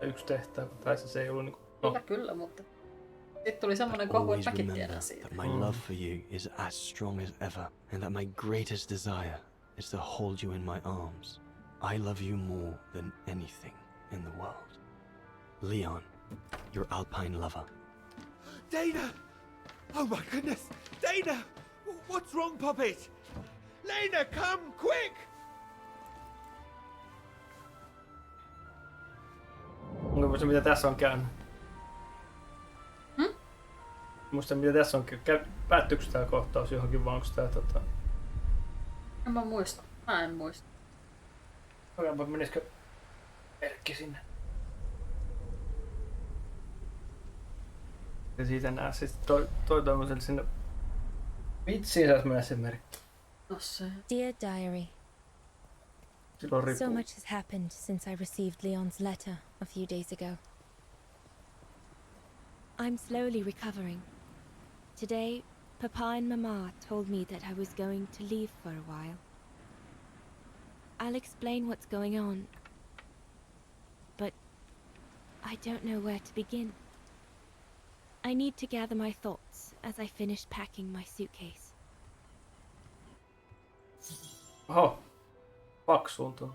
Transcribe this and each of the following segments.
yksi tehtävä, tai se ei ollut niinku... Kyllä, mutta sitten tuli semmoinen kohu, että mäkin tiedän siitä. My love for you is as strong as ever, and that my greatest desire is to hold you in my arms. I love you more than anything in the world. Leon, your Alpine lover. Dana! Oh my goodness! Dana! What's wrong, Puppet? Lena, come, quick! Onko se mitä tässä on käynyt? Muista mitä tässä on päättyykö tää kohtaus johonkin vai onko tää En mä muista. Mä en muista. Oikeinpa menisikö merkki sinne? Ja siitä nää siis toi toivottavasti sinne vitsiin saisi mennä se merkki. No se. Dear Diary, so much has happened since I received Leon's letter a few days ago. I'm slowly recovering. Today, Papa and Mama told me that I was going to leave for a while. I'll explain what's going on, but I don't know where to begin. I need to gather my thoughts as I finish packing my suitcase. Oho, paksuuntunut.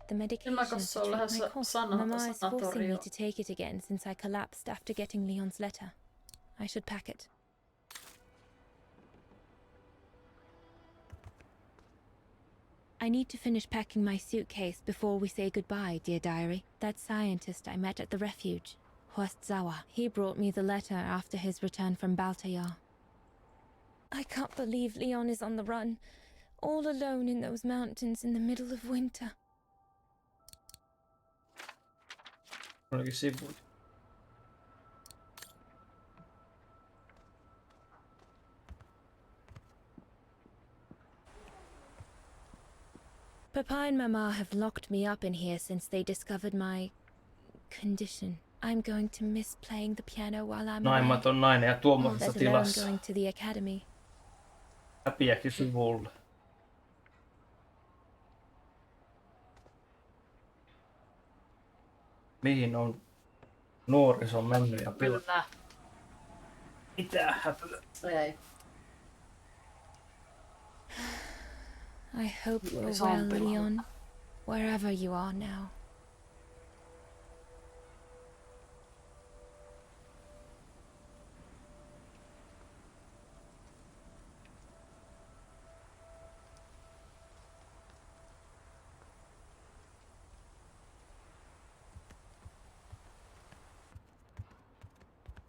The medication to treat my cough. Mama is forcing me to take it again since I collapsed after getting Leon's letter. I should pack it. I need to finish packing my suitcase before we say goodbye, dear diary. That scientist I met at the refuge, Horst Sauer, he brought me the letter after his return from Baltayar. I can't believe Leon is on the run, all alone in those mountains in the middle of winter. Ainakin sivuun. Papa and Mama have locked me up in here since they discovered my condition. I'm going to miss playing the piano while I'm away. Naimaton nainen ja tuommoisessa Let alone tilassa. going to the academy. Häpiäkin sivulle. Mihin on nuoriso mennyt ja pilannut? Kyllä. Mitä häpyä? Ei. I hope you're well, Leon, wherever you are now.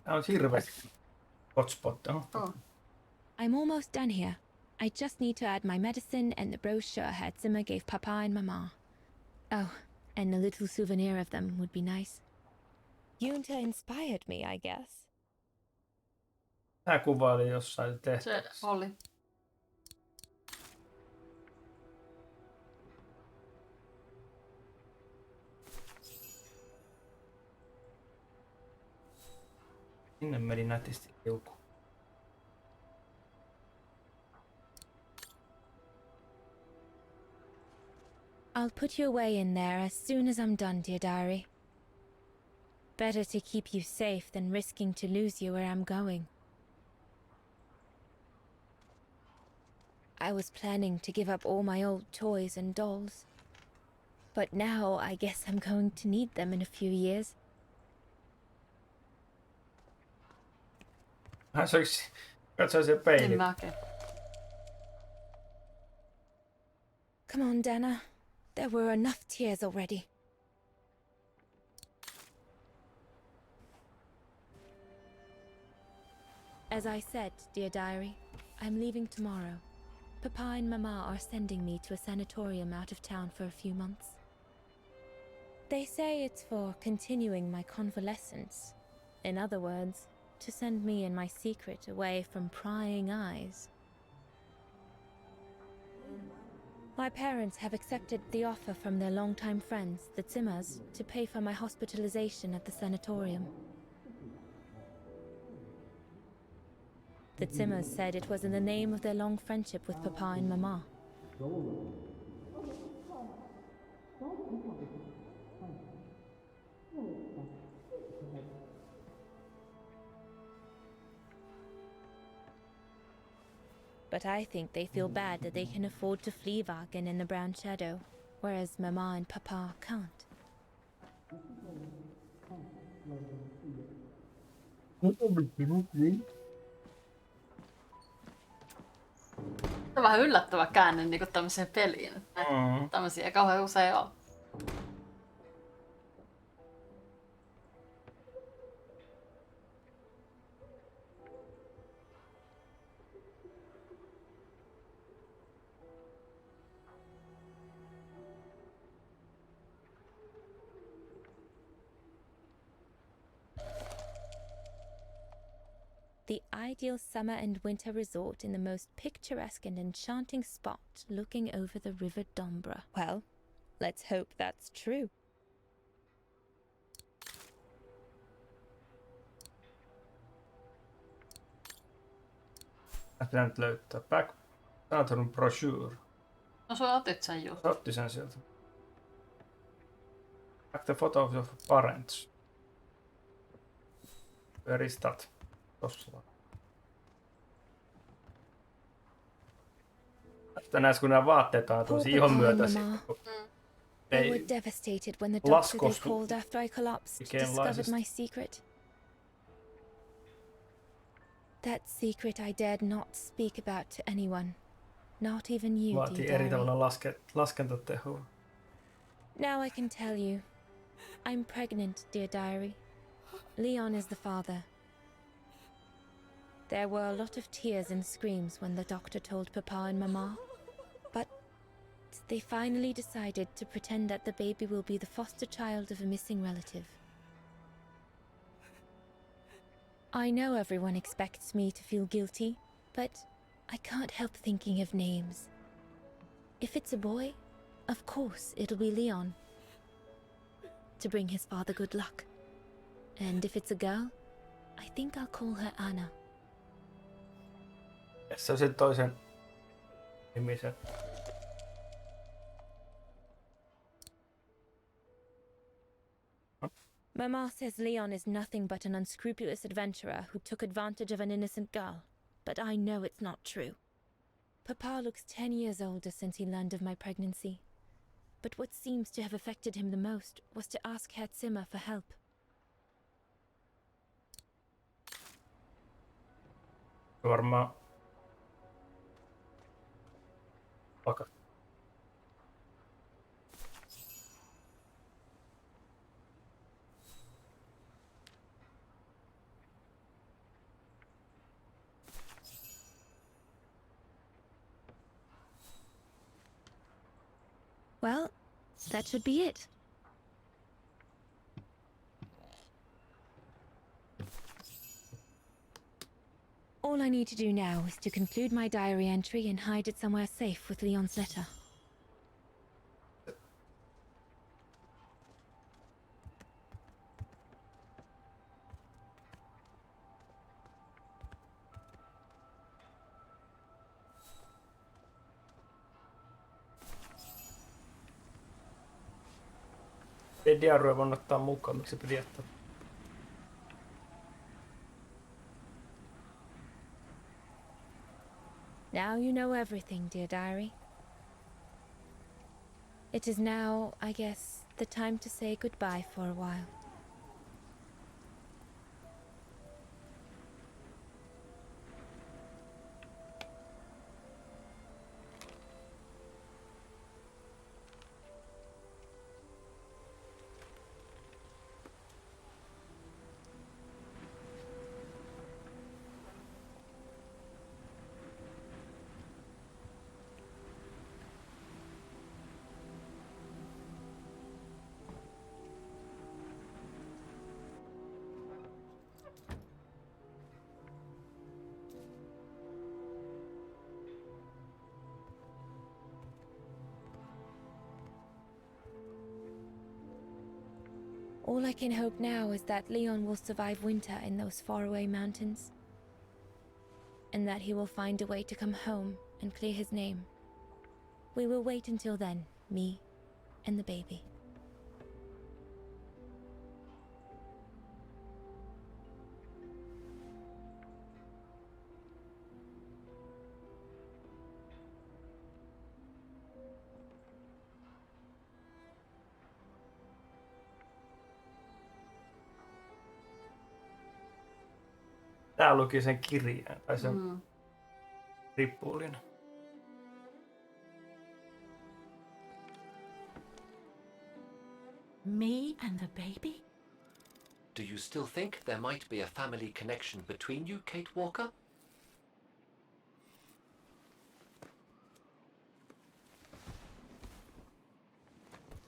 Tää on hirveä hotspot. Oh. I'm almost done here. I just need to add my medicine and the brochure Herr Zimmer gave Papa and Mama. Oh, and a little souvenir of them would be nice. Junta inspired me, I guess. Tää kuvaili jossain tehtävässä. Se oli. Sinne meni nätisti kiuku. I'll put you away in there as soon as I'm done, dear diary. Better to keep you safe than risking to lose you where I'm going. I was planning to give up all my old toys and dolls. But now I guess I'm going to need them in a few years. Hän katsoi sen peilin. Niin mäkin. Come on, Dana. There were enough tears already. As I said, dear diary, I'm leaving tomorrow. Papa and Mama are sending me to a sanatorium out of town for a few months. They say it's for continuing my convalescence. In other words, to send me and my secret away from prying eyes. My parents have accepted the offer from their longtime friends, the Zimmers, to pay for my hospitalization at the sanatorium. The Zimmers said it was in the name of their long friendship with Papa and Mama. But I think they feel bad that they can afford to flee Wagen in the Brown Shadow, whereas Mama and Papa can't. Se on vähän yllättävä käänne niin kuin tämmöiseen peliin. Että tämmöisiä ei kauhean usein ole. The ideal summer and winter resort in the most picturesque and enchanting spot looking over the River Dombra. Well, let's hope that's true. Pitää nyt löytää. Back Saturn brochure. No sä otit sen just. Otti sen sieltä. Back the photos of parents. Where is that? Tossa. Näis kun nämä vaatteet on tosi ihon myötäisiä. They were devastated when the doctor they called after I collapsed discovered my secret. That secret I dared not speak about to anyone, not even you, Vaatii dear eri diary. tavalla laskentatehoa. Now I can tell you. I'm pregnant, dear diary. Leon is the father. There were a lot of tears and screams when the doctor told Papa and Mama. But they finally decided to pretend that the baby will be the foster child of a missing relative. I know everyone expects me to feel guilty, but I can't help thinking of names. If it's a boy, of course it'll be Leon, to bring his father good luck. And if it's a girl, I think I'll call her Anna. Se on sen toisen nimisen. Mama says Leon is nothing but an unscrupulous adventurer who took advantage of an innocent girl, but I know it's not true. Papa looks 10 years older since he learned of my pregnancy. But what seems to have affected him the most was to ask Herr Zimmer for help. Varmaan paka. Well, that should be it. All I need to do now is to conclude my diary entry and hide it somewhere safe with Leon's letter. Ei diaryä voinut ottaa mukaan, miksi se piti jättää. Now you know everything, dear diary. It is now, I guess, the time to say goodbye for a while. All I can hope now is that Leon will survive winter in those faraway mountains, and that he will find a way to come home and clear his name. We will wait until then, me, and the baby. Tää luki sen kirjeen, tai sen rippullin. Me and the baby? Do you still think there might be a family connection between you, Kate Walker?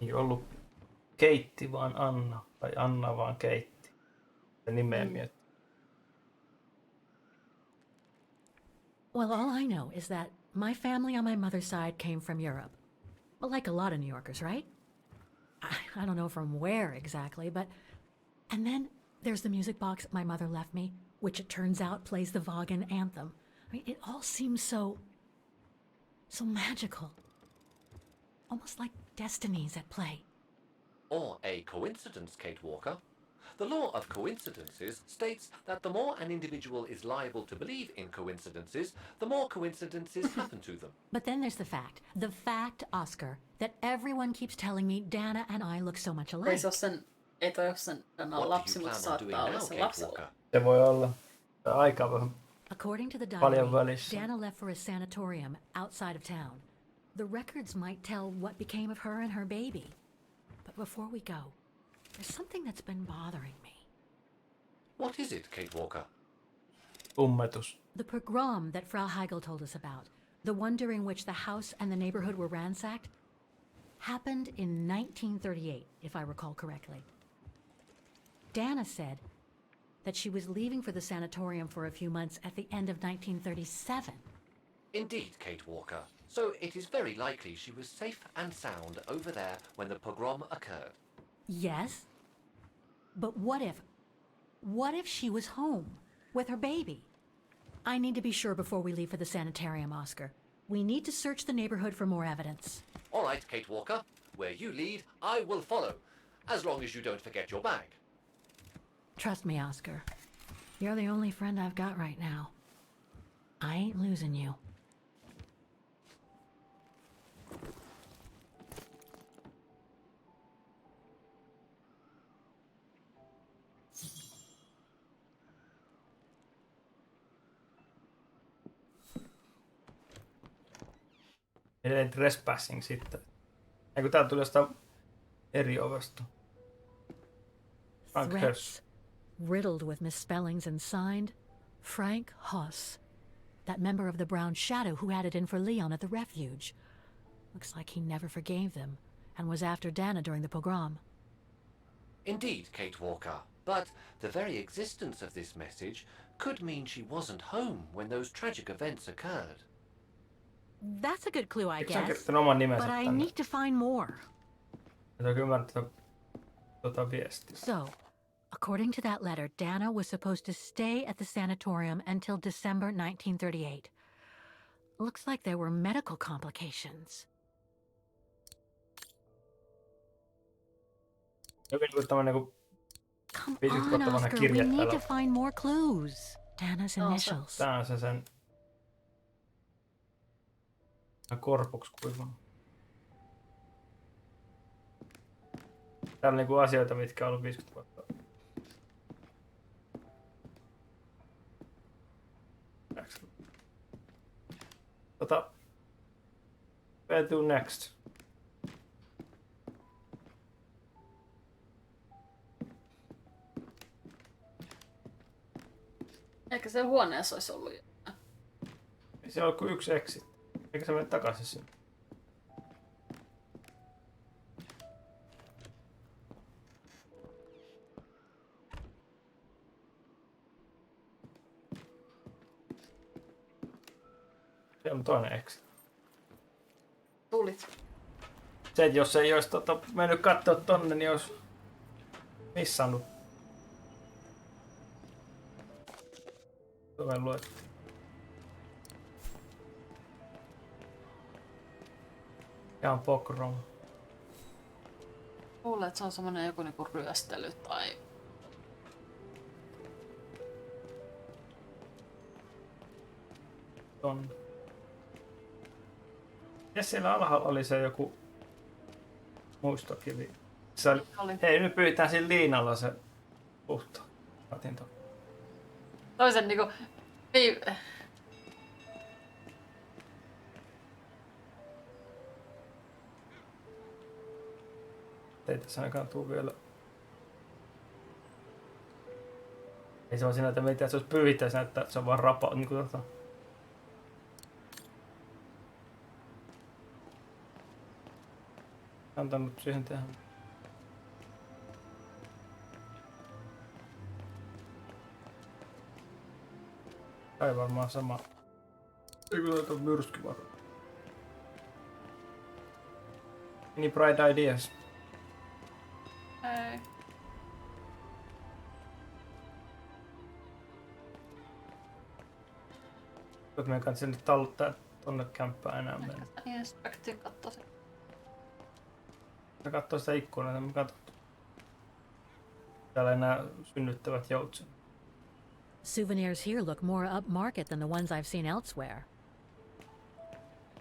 Ei ollut Keitti vaan Anna, tai Anna vaan Keitti. Se nimeä mietti. Well, all I know is that my family on my mother's side came from Europe. Well, like a lot of New Yorkers, right? I don't know from where exactly, but... And then there's the music box my mother left me, which it turns out plays the Vaughan anthem. I mean, it all seems so magical. Almost like destinies at play. Or a coincidence, Kate Walker. The law of coincidences states that the more an individual is liable to believe in coincidences, the more coincidences happen to them. But then there's the fact, Oscar, that everyone keeps telling me Dana and I look so much alike. Ei toi ole sen lapsi, mutta saattaa olla sen lapsella. Se voi olla aika vähän. According to the Paljon diary, välissä. Dana left for a sanatorium outside of town. The records might tell what became of her and her baby. But before we go, there's something that's been bothering me. What is it, Kate Walker? Ummetus. The pogrom that Frau Heigl told us about, the one during which the house and the neighborhood were ransacked, happened in 1938, if I recall correctly. Dana said that she was leaving for the sanatorium for a few months at the end of 1937. Indeed, Kate Walker. So it is very likely she was safe and sound over there when the pogrom occurred. Yes. But what if she was home with her baby? I need to be sure before we leave for the sanitarium, Oscar. We need to search the neighborhood for more evidence. All right, Kate Walker. Where you lead, I will follow. As long as you don't forget your bag. Trust me, Oscar. You're the only friend I've got right now. I ain't losing you. Edelleen trespassing sitten. Eikö tää tuli jostain eri ovesta? Frank Threats, riddled with misspellings and signed Frank Huss, that member of the Brown Shadow who had it in for Leon at the refuge. Looks like he never forgave them and was after Dana during the pogrom. Indeed, Kate Walker. But the very existence of this message could mean she wasn't home when those tragic events occurred. That's a good clue, I Eikö se on guess. kirjoittanut oman nimensä But I tänne? need to find more. Et oikein ymmärtänyt tuota viestiä. So, according to that letter, Dana was supposed to stay at the sanatorium until December 1938. Looks like there were medical complications. Jokin niinku tämmönen niinku Come 50 on, vuotta vanha Oscar, we kirja need täällä. to find more clues. Dana's initials. Tää on se sen korpuksi kuivunut. Täällä on niinku asioita, mitkä on ollut 50 vuotta. Where to next? Ehkä siellä huoneessa olisi ollut jotain. Ei se ole kuin yksi exit. Eikä se mene takaisin sinne. Se on toinen exit. Tulit. Se, että jos ei olisi mennyt katsoa tonne, niin olisi missannut. Tuolla luettiin. Ja on pogrom. Luulen, että se on semmonen joku niinku ryöstely tai... On. Ja siellä alhaalla oli se joku muistokivi. Se oli... Hei, nyt pyytään siinä liinalla se puhto. Otin tuon. Toisen niinku... Ei tässä ainakaan tuu vielä. Ei se ole siinä, että mitä se olisi pyyhittäisi näyttää, että se on vaan rapa. Niin kuin antanut siihen tehdä. Ei varmaan sama. Ei kyllä laita myrskyvaro. Any bright ideas? Ei. Nyt meidän kanssa nyt talluttaa tonne kämppään enää mennä. Ehkä sitä inspektin kattoisin. Mä kattoo sitä ikkunaa, mä katson. Täällä enää synnyttävät joutsen. Souvenirs here look more upmarket than the ones I've seen elsewhere.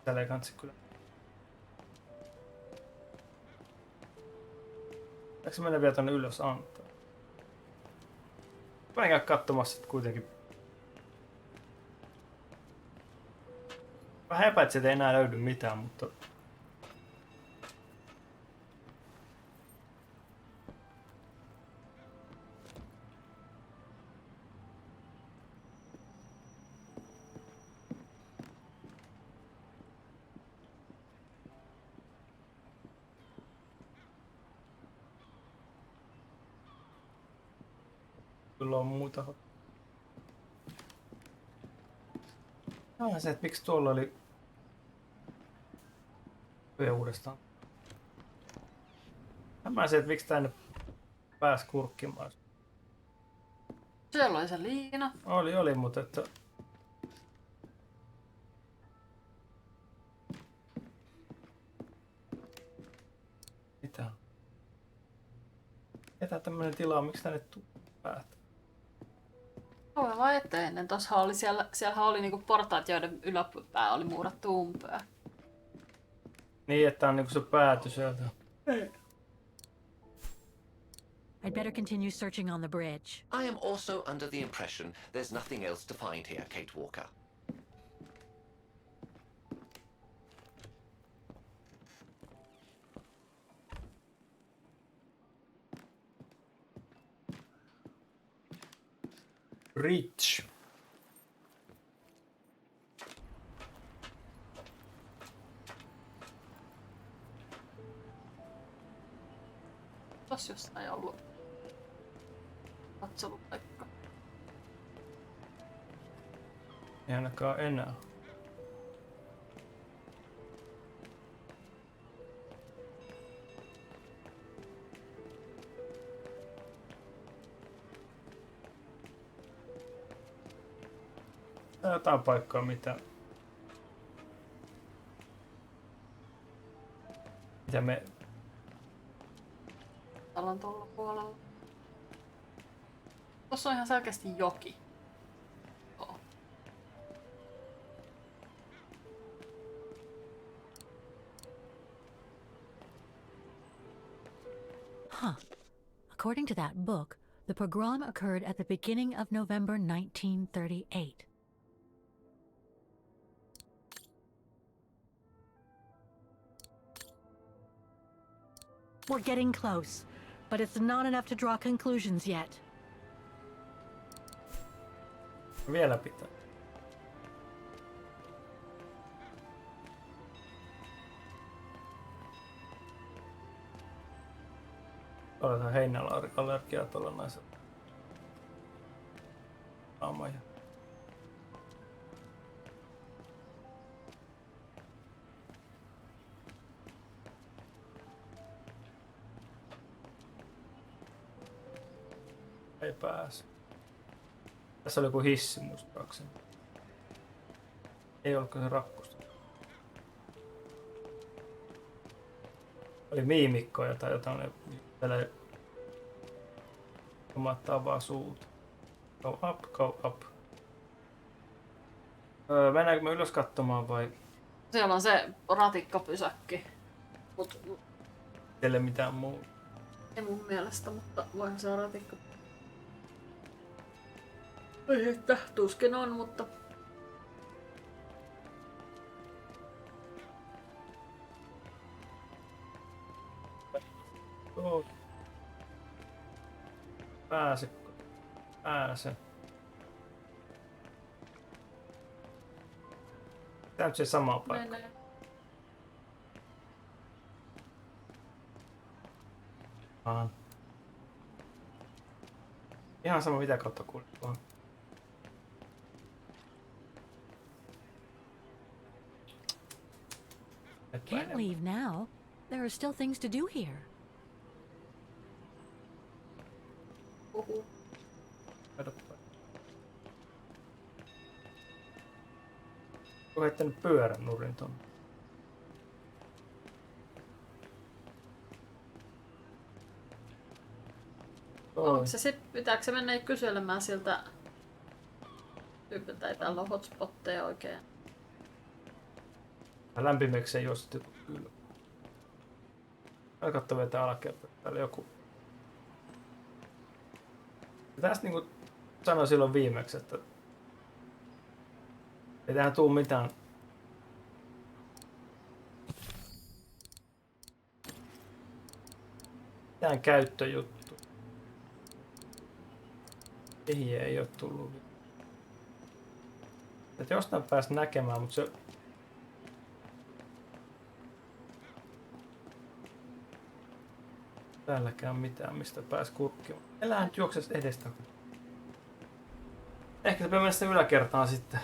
Täällä ei kansi kyllä. Eikö se mene vielä tonne ylös antaa? Mä en käy katsomassa sit kuitenkin. Vähän epäit, että ei enää löydy mitään, mutta... Kyllä on muuta. Se, että miksi tuolla oli... Vielä uudestaan. Mä se, että miksi tänne pääsi kurkkimaan. Siellä oli se liina. Oli, mutta että... Mitä? Ketä tämmönen tila, miksi tänne päät? Ove vai eteinen. Tossahan oli siellähän oli niinku portaat, joiden yläpää oli muurattu umpeen. Niin, että on niinku se pääty sieltä. I'd better continue searching on the bridge. I am also under the impression there's nothing else to find here, Kate Walker. Rich. Tossa jossain ei ollut katselupaikka. Ei ainakaan enää. Tää jotain paikkaa mitä me Täällä on tuolla puolella. Tossa on ihan selkeästi joki. Joo. Huh. According to that book, the pogrom occurred at the beginning of November 1938. We're getting close, but it's not enough to draw conclusions yet. vielä pitää. Oletaan heinäallergiaa tuolla naisella. Aamoja. Ei pääse. Tässä oli joku hissi muistaakseni. Ei ollutko se rappusta. Oli miimikkoja tai jotain. Täällä omattaa vaan suut. Go up, go up. Mennäänkö me ylös katsomaan vai Siellä on se ratikkapysäkki. Mut teille mitään muuta? ei mun mielestä, mutta voihan se ratikka. Ei että, tuskin on, mutta... Joo. Pääse. Tää nyt se sama paikka. Menee. Ihan sama mitä kautta kuljetaan. Can't leave now. There are still things to do here. Uhu. Katsoppa. Onko heittänyt pyörän nurin tonne? Onko se sit, pitääkö se mennä kyselemään siltä tyypiltä, ei täällä ole hotspotteja oikein. Lämpimeksi ei oo sitten kyllä. Mä katso vetää alakerta. Täällä joku. Ja tästä niinku sanoin silloin viimeksi, että ei tähän tuu mitään. Mitään käyttöjuttu. Vihje ei oo tullut. Että jostain pääs näkemään, mutta se täälläkään mitään, mistä pääs kurkkimaan. Elää nyt juokses edestä. Ehkä se pitää mennä sinne yläkertaan sitten.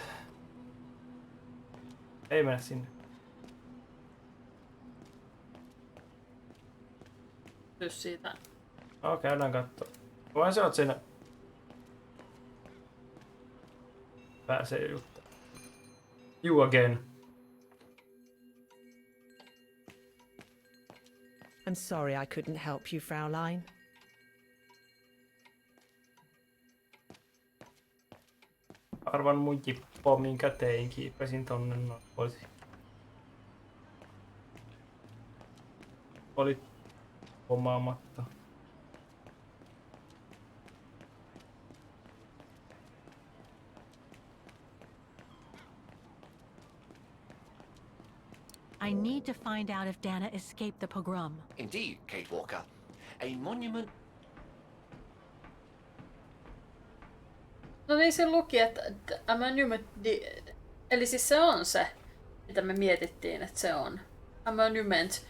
Ei mennä sinne. Plus siitä. Okei, käydään kattoo. Vai se oot siinä? Pääsee juttu. You again. I'm sorry I couldn't help you, Fraulein. Arvan mun jippo, minkä tein, kiipesin tonne noin. Oli omaamatta. I need to find out if Dana escaped the pogrom. Indeed, Kate Walker. A monument. No niin, se luki, että a monument... Eli siis se on se, mitä me mietittiin, että se on. A monument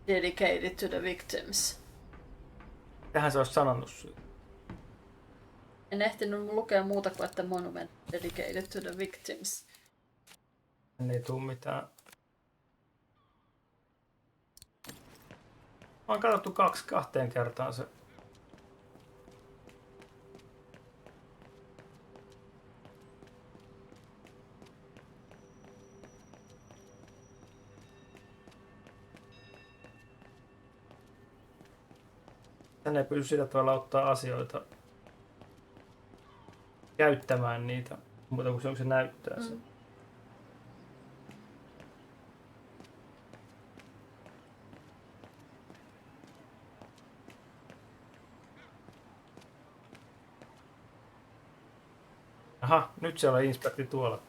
dedicated to the victims. Tähän se olisi sanonut syy. En ehtinyt lukea muuta kuin, että monument dedicated to the victims. Ei tuu mitään. Mä oon katsottu kahteen kertaan se. Tänne ei pysty sillä tavalla ottaa asioita käyttämään niitä, mutta kun se näyttää sen. Aha, nyt siellä on inspekti tuolla.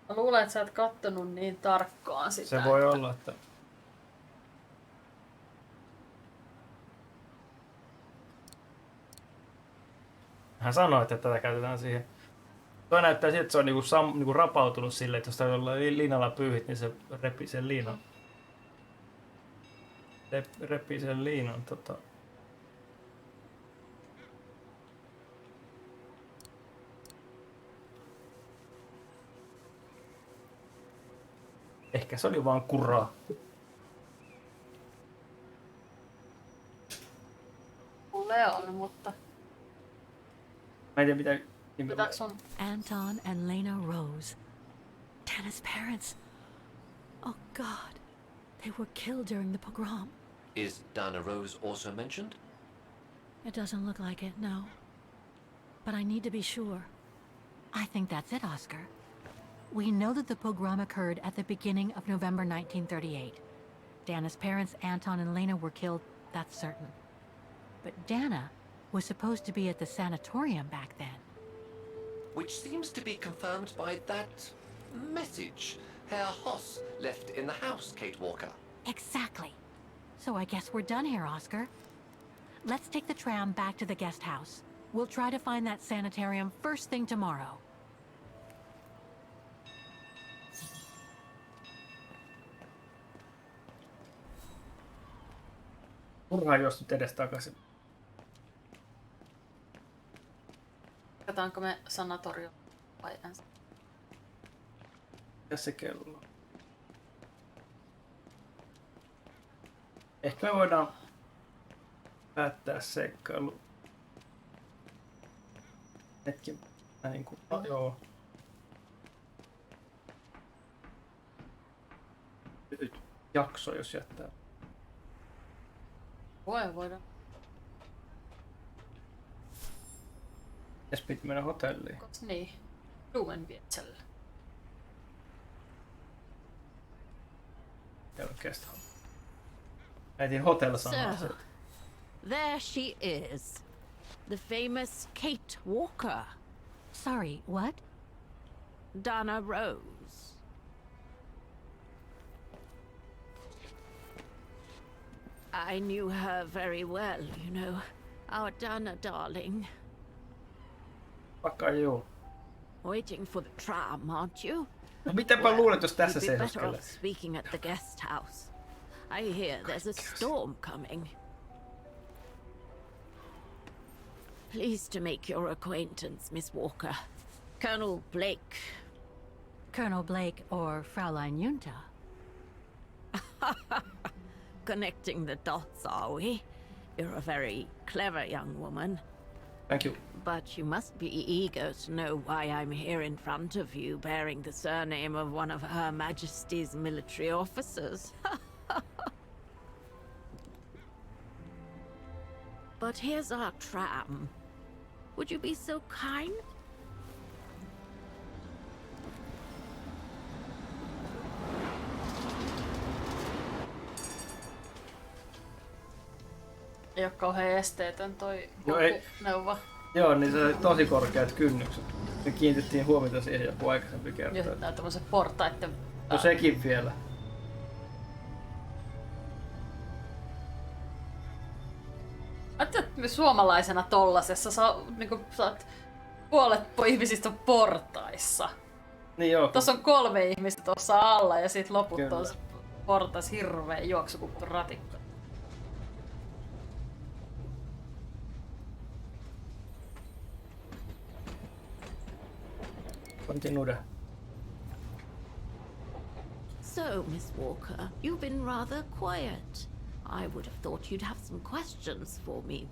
Mä luulen, että sä et kattonut niin tarkkaan sitä. Se voi olla, että... Hän sanoi, että tätä käytetään siihen. Toi näyttää siltä, että se on niinku rapautunut silleen, että jos tää jollain liinalla pyyhit, niin se repii sen liinan. Repii sen liinan Ehkä se oli vaan kuraa. Mulle on, mutta... Mä en tiedä mitä... Pitääkö sun... Anton and Lena Rose. Dana's parents. Oh God. They were killed during the pogrom. Is Dana Rose also mentioned? It doesn't look like it, no. But I need to be sure. I think that's it, Oscar. We know that the pogrom occurred at the beginning of November 1938. Dana's parents, Anton and Lena, were killed, that's certain. But Dana was supposed to be at the sanatorium back then. Which seems to be confirmed by that message Herr Hoss left in the house, Kate Walker. Exactly. So I guess we're done here, Oscar. Let's take the tram back to the guest house. We'll try to find that sanitarium first thing tomorrow. Turhaan juosta nyt edes takaisin. Katsotaanko me sanatorio vai ensin? Ja se kello. Ehkä me voidaan päättää seikkailu. Hetki. Niinku, no joo. Lyhyt jakso, jos jättää. Voidaan. Jes piti mennä hotelliin. Niin. Blumenviertsellä. Ei oikeastaan. Äitin hotel-sanaa. So, there she is. The famous Kate Walker. Sorry, what? Dana Rose. I knew her very well, you know. Our Dana darling. Pakkaa juu. Waiting for the tram, aren't you? No mitäpä luulet, jos tässä You'd be better seisoskelee? off speaking at the guest house. I hear there's a storm coming. Pleased to make your acquaintance, Miss Walker. Colonel Blake. Colonel Blake or Fraulein Junta? Connecting the dots, are we? You're a very clever young woman. Thank you. But you must be eager to know why I'm here in front of you, bearing the surname of one of Her Majesty's military officers. But here's our tram. Would you be so kind? Ei oo kauhean esteetön toi Joo, ei. neuvo. Joo, niin se oli tosi korkeat kynnykset. Me kiinnitettiin huomiota siihen joku aikaisempi kerta. Ja nää tommoset portaitten... No sekin vielä. Ajattelin, että me suomalaisena tollasessa niinku, saat puolet ihmisistä on portaissa. Niin joo. Tuossa on 3 ihmistä tuossa alla ja sit loput Kyllä. on portais hirveä juoksukuppu ratikka. Continude. So, Miss Walker, you've been rather quiet. I would have thought you'd have some questions for me.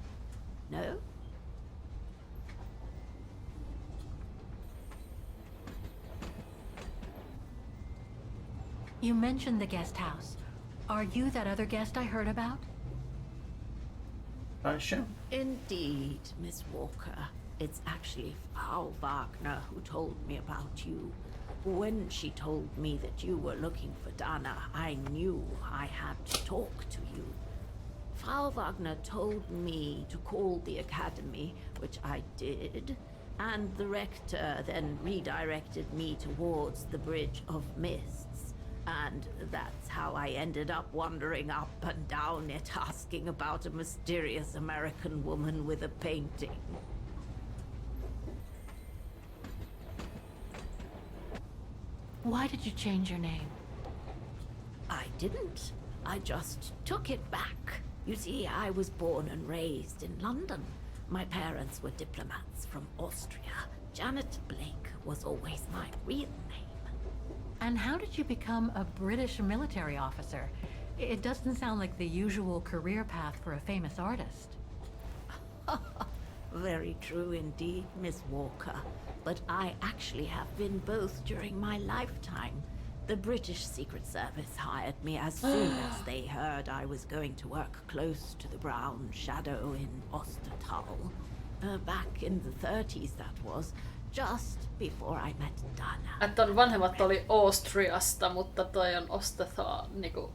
No? You mentioned the guest house. Are you that other guest I heard about? Tansha. Indeed, Miss Walker. It's actually Frau Wagner who told me about you. When she told me that you were looking for Dana, I knew I had to talk to you. Frau Wagner told me to call the academy, which I did, and the rector then redirected me towards the Bridge of Mists. And that's how I ended up wandering up and down it, asking about a mysterious American woman with a painting. Why did you change your name? I didn't. I just took it back. You see, I was born and raised in London. My parents were diplomats from Austria. Janet Blake was always my real name. And how did you become a British military officer? It doesn't sound like the usual career path for a famous artist. Very true indeed, Miss Walker. But I actually have been both during my lifetime. The British Secret Service hired me as soon as they heard I was going to work close to the Brown Shadow in Ostertal. Back in the 30s that was, just before I met Dana. Että on vanhemmat oli Austriasta, mutta toi on Ostetaa niinku.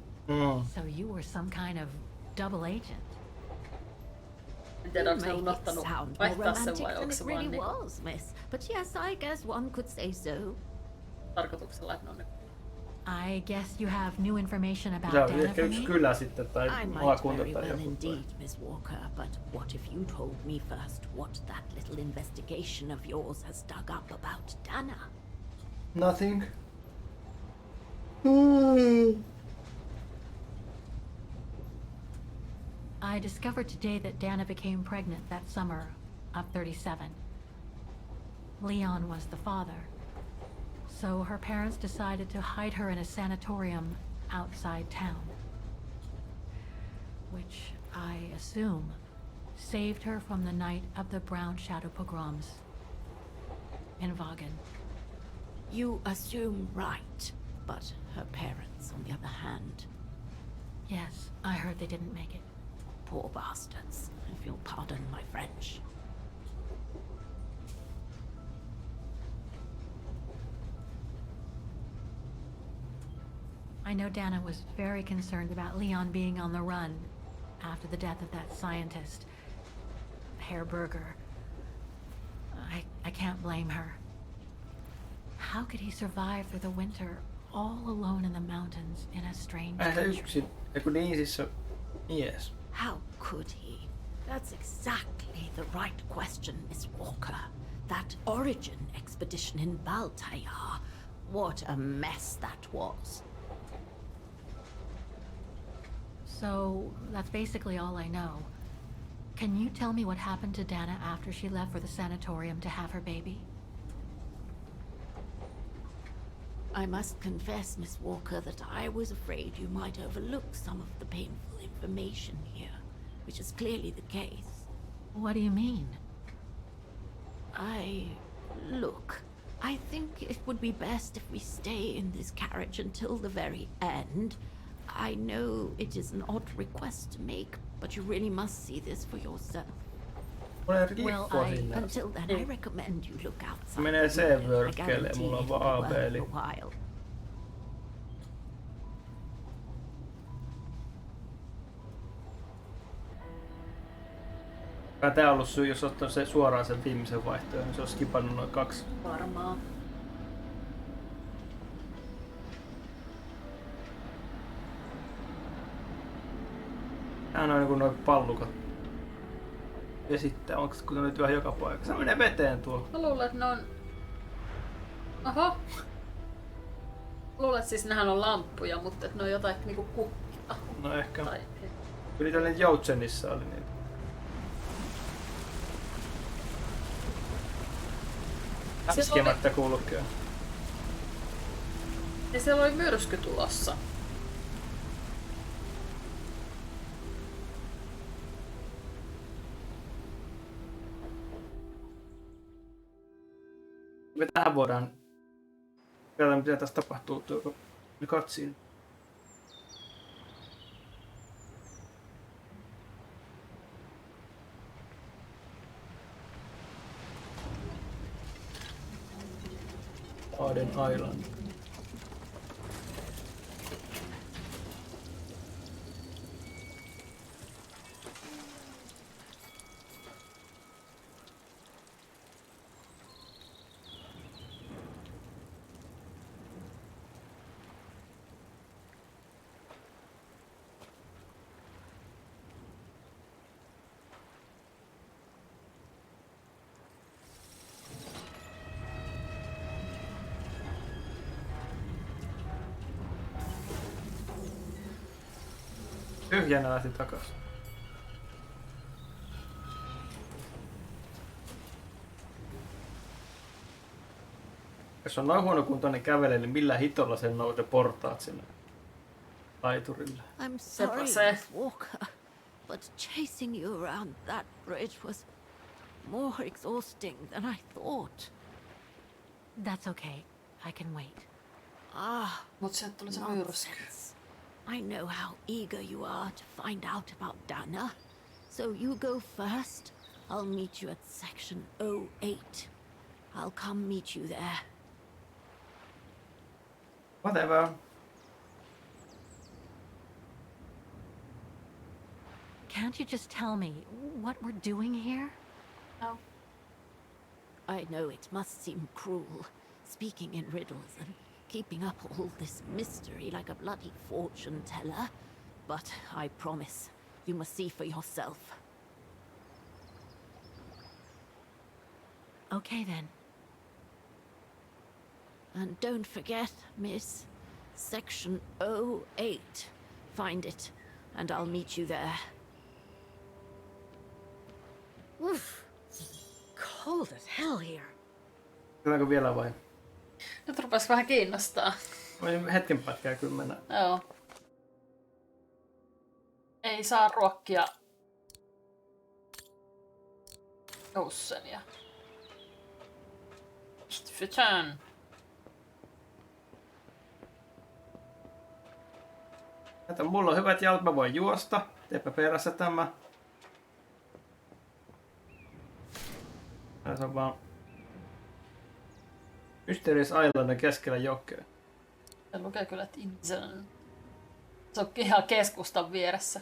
So you were some kind of double agent. En tiedä, onko You ne make it unohtanut sound more vaihtaa sen romantic vai than onko it se vaan really niinku was, miss. But yes, I guess one could say so. tarkoituksella, että ne on niinku. I guess you have new information about Se on Dana ehkä for yksi me? kylä sitten tai I might maakunta very tai well joku. indeed, Miss Walker, but what if you told me first what that little investigation of yours has dug up about Dana? Nothing. I discovered today that Dana became pregnant that summer of 37. Leon was the father. So her parents decided to hide her in a sanatorium outside town. Which, I assume, saved her from the night of the Brown Shadow pogroms in Vagen. You assume right, but her parents, on the other hand, Yes, I heard they didn't make it. poor bastards, if you'll pardon my French. I know Dana was very concerned about Leon being on the run after the death of that scientist, Herr Berger. I can't blame her. How could he survive through the winter all alone in the mountains in a strange Se country? yksin. Eiku niin siis se mies. How could he? That's exactly the right question, Miss Walker. That origin expedition in Baltayar. What a mess that was. So that's basically all I know. Can you tell me what happened to Dana after she left for the sanatorium to have her baby? I must confess, Miss Walker, that I was afraid you might overlook some of the painful information here, which is clearly the case. What do you mean? Look, I think it would be best if we stay in this carriage until the very end. I know it is an odd request to make, but you really must see this for yourself. Mulla ei Well, liikkua I- sinne. Until then, I recommend you look outside. Menee the window. I C-vyöhykkeelle, guarantee mulla on it will vaan work AB-eli. for a while. Kai tää on ollut syy, jos ottaa se suoraan sen viimeisen vaihtoehdon, niin se olisi skipannut noin 2. Varmaan. Tää on niinku noin pallukat. Vesittää, onko kun ne nyt vähän joka paikassa? Se menee veteen tuolla. Mä luulen, että ne on... Oho. Luulen, että siis nehän on lamppuja, mutta että ne on jotain niinku kukkia. No ehkä. Tai... Kyllä niitä Joutsenissa oli niitä. Äskemättä kulkee. Ja siellä oli myrsky tulossa. Me tähän voidaan... Katsotaan mitä tässä tapahtuu tuo katsiin. Aden Island. Tyhjänä lähti takas. Jos on noin huonokuntoinen kävelee, niin millä hitolla sen nousee portaat sinne laiturille? I'm sorry, se. Miss Walker, but chasing you around that bridge was more exhausting than I thought. That's okay. I can wait. Ah, Mut sieltä tuli se myrsky. nonsense. I know how eager you are to find out about Dana. So you go first. I'll meet you at section 08. I'll come meet you there. Whatever. Can't you just tell me what we're doing here? No. I know it must seem cruel, speaking in riddles and keeping up all this mystery like a bloody fortune teller, but I promise you must see for yourself. Okay then. And don't forget, miss, section 08. Find it, and I'll meet you there. Oof. Cold as hell here. Tuleeko vielä vai? Nyt rupes vähän kiinnostaa. Voisin hetken pätkää kyllä mennä. Joo. Ei saa ruokkia Joussenia. Nicht füttern. Kato, mulla on hyvät jalat, mä voin juosta. Teepä perässä tämä. Se on vaan Mysterious Islandin keskellä jokea. Se lukee kyllä, että Inseln. Se on ihan keskustan vieressä.